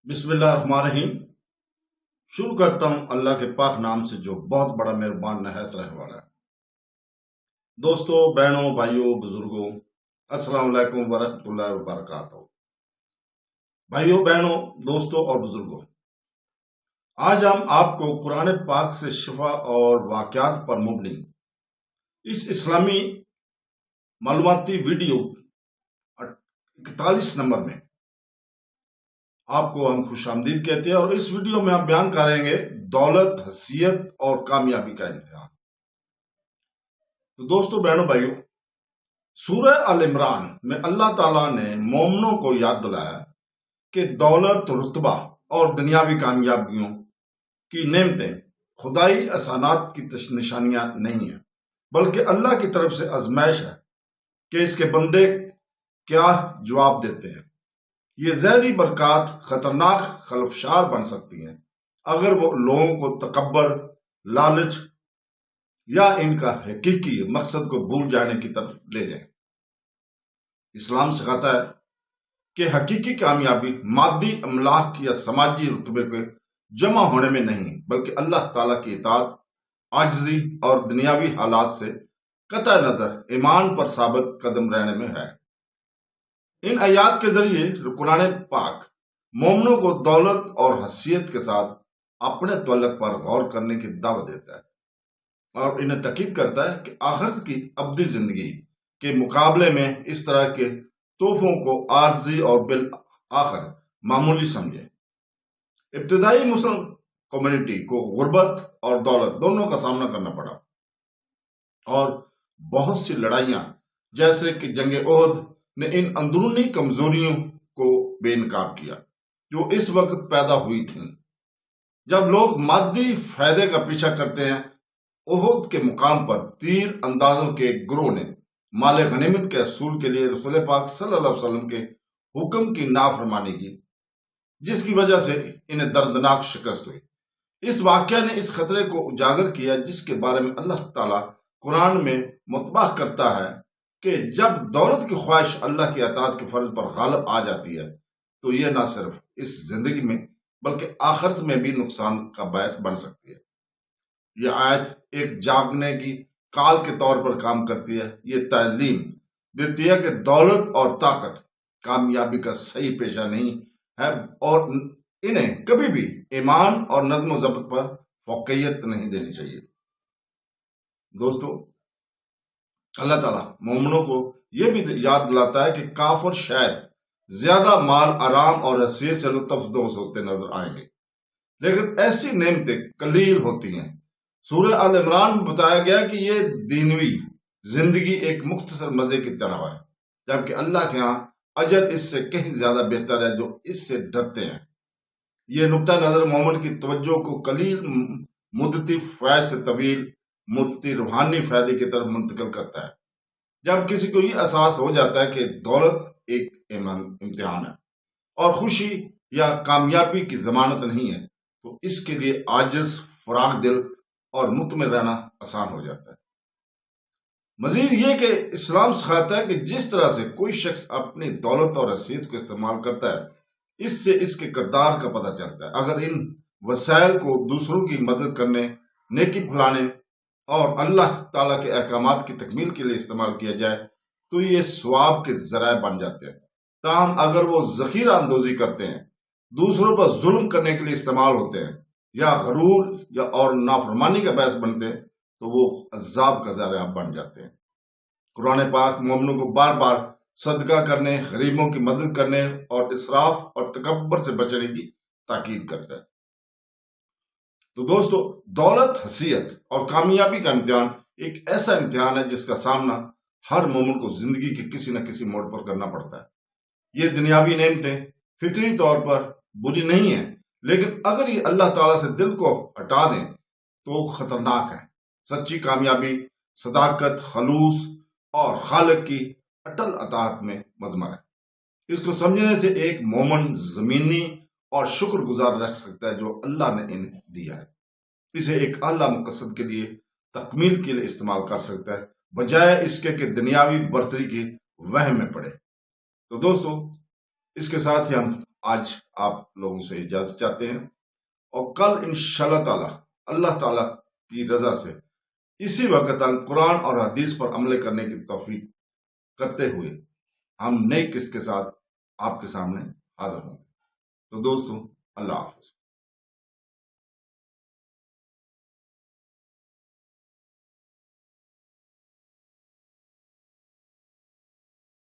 बिस्मिल्लाहिर्रहमानिर्रहीम। शुरू करता हूँ अल्लाह के पाक नाम से जो बहुत बड़ा मेहरबान नहायत रहने वाला है। दोस्तों, बहनों, भाइयों, बुजुर्गों, अस्सलाम वालेकुम वरहमतुल्लाहि वबरकातुहू। भाइयों, बहनों, दोस्तों और बुजुर्गों, आज हम आपको कुरान पाक से शिफा और वाक़यात पर मुबनी इस इस्लामी मालूमाती वीडियो 41 नंबर में आपको हम खुशामदीद कहते हैं। और इस वीडियो में हम बयान करेंगे दौलत, हसीयत और कामयाबी का इम्तिहान। तो दोस्तों, बहनों, भाइयों, सूरह अल इमरान में अल्लाह ताला ने मोमिनों को याद दिलाया कि दौलत, रुतबा और दुनियावी कामयाबियों की नेमतें खुदाई एहसानात की निशानियां नहीं है, बल्कि अल्लाह की तरफ से आजमाइश है कि इसके बंदे क्या जवाब देते हैं। ये ज़हरी बरकत खतरनाक खलफशार बन सकती हैं अगर वो लोगों को तकब्बर, लालच या इनका हकीकी मकसद को भूल जाने की तरफ ले जाए। इस्लाम सिखाता है कि हकीकी कामयाबी मादी अमलाक या समाजी रुतबे के जमा होने में नहीं, बल्कि अल्लाह ताला की इताअत, आजिज़ी और दुनियावी हालात से कतई नजर ईमान पर साबित कदम रहने में है। इन आयात के जरिए कुरान पाक मोमिनों को दौलत और हसीयत के साथ अपने तअल्लुक़ पर गौर करने की दावत देता है और इन्हें तकीद करता है कि आखिरत की अब्दी जिंदगी के मुकाबले में इस तरह के तोहफों को आर्जी और बिल आखिर मामूली समझे। इब्तदाई मुस्लिम कम्युनिटी को गुर्बत और दौलत दोनों का सामना करना पड़ा और बहुत सी लड़ाइयां जैसे कि जंग ओहद ने इन अंदरूनी कमजोरियों को बेनकाब किया जो इस वक्त पैदा हुई थीं। जब लोग मादी फायदे का पीछा करते हैं, ओहद के मुकाम पर तीर अंदाजों के गिरोह ने माले गनीमत के असूल के लिए रसूल पाक सल्लल्लाहु अलैहि वसल्लम के हुक्म की नाफरमानी की, जिसकी वजह से इन्हें दर्दनाक शिकस्त हुई। इस वाकया ने इस खतरे को उजागर किया जिसके बारे में अल्लाह ताला कुरान में मुतबाह करता है कि जब दौलत की ख्वाहिश अल्लाह की अताअत के फर्ज पर गालिब आ जाती है तो यह न सिर्फ इस जिंदगी में बल्कि आखिरत में भी नुकसान का बायस बन सकती है। यह आयत एक जागने की काल के तौर पर काम करती है। ये तालीम देती है कि दौलत और ताकत कामयाबी का सही पेशा नहीं है और इन्हें कभी भी ईमान और नज़्म ज़ब्त पर फौकियत नहीं देनी चाहिए। दोस्तों, अल्लाह ताला मोमिनों को यह भी याद दिलाता है कि काफिर शायद ज्यादा माल, आराम और हसीयत से लुत्फदोस होते नजर आएंगे, लेकिन ऐसी नेमतें कलील होती हैं। सूरह अल इमरान में बताया गया कि ये दीनवी जिंदगी एक मुख्तसर मजे की तरह है, जबकि अल्लाह के यहाँ अजर इससे कहीं ज्यादा बेहतर है जो इससे डरते हैं। ये नुक्ता नजर मोमिन की तवज्जो को कलील मुद्दती फैज से तवील मुद्दती रूहानी फायदे की तरफ मुंतकिल करता है। जब किसी को यह एहसास हो जाता है कि दौलत एक इम्तिहान है और खुशी या कामयाबी की जमानत नहीं है, तो इसके लिए आजिज, फराग दिल और मुतमिन रहना आसान हो जाता है। मजीद ये कि इस्लाम सिखाता है कि जिस तरह से कोई शख्स अपनी दौलत और हसीयत को इस्तेमाल करता है, इससे इसके किरदार का पता चलता है। अगर इन वसाइल को दूसरों की मदद करने, नेकी फैलाने और अल्लाह ताला के अहकामात की तकमील के लिए इस्तेमाल किया जाए तो ये सवाब के जराए बन जाते हैं। ताहम अगर वो जखीरा अंदोजी करते हैं, दूसरों पर जुल्म करने के लिए इस्तेमाल होते हैं या गरूर या और नाफरमानी का बायस बनते हैं, तो वो अजाब का जरिया बन जाते हैं। कुरान पाक मोमिनों को बार बार सदका करने, गरीबों की मदद करने और इसराफ और तकब्बर से बचने की ताकीद करता है। तो दोस्तों, दौलत, हसीयत और कामयाबी का इम्तिहान एक ऐसा इम्तिहान है जिसका सामना हर मोमिन को जिंदगी के किसी न किसी मोड़ पर करना पड़ता है। ये दुनियावी नेमतें फितरी तौर पर बुरी नहीं है, लेकिन अगर ये अल्लाह ताला से दिल को हटा दें तो खतरनाक है। सच्ची कामयाबी सदाकत, खलूस और खालिक की अटल अताअत में मज़मर है। इसको समझने से एक मोमिन जमीनी और शुक्रगुजार रख सकता है जो अल्लाह ने इन्हें दिया है। इसे एक आला मकसद के लिए, तकमील के लिए इस्तेमाल कर सकता है, बजाय इसके कि दुनियावी बर्तरी की वहम में पड़े। तो दोस्तों, इसके साथ ही हम آج آپ لوگوں سے اجازت چاہتے ہیں، اور کل انشاءاللہ تعالی اللہ تعالی کی رضا سے اسی وقت تک قرآن اور حدیث پر عمل کرنے کی توفیق کرتے ہوئے ہم نئی قسط کے ساتھ آپ کے سامنے حاضر ہوں گے۔ تو دوستو، اللہ حافظ۔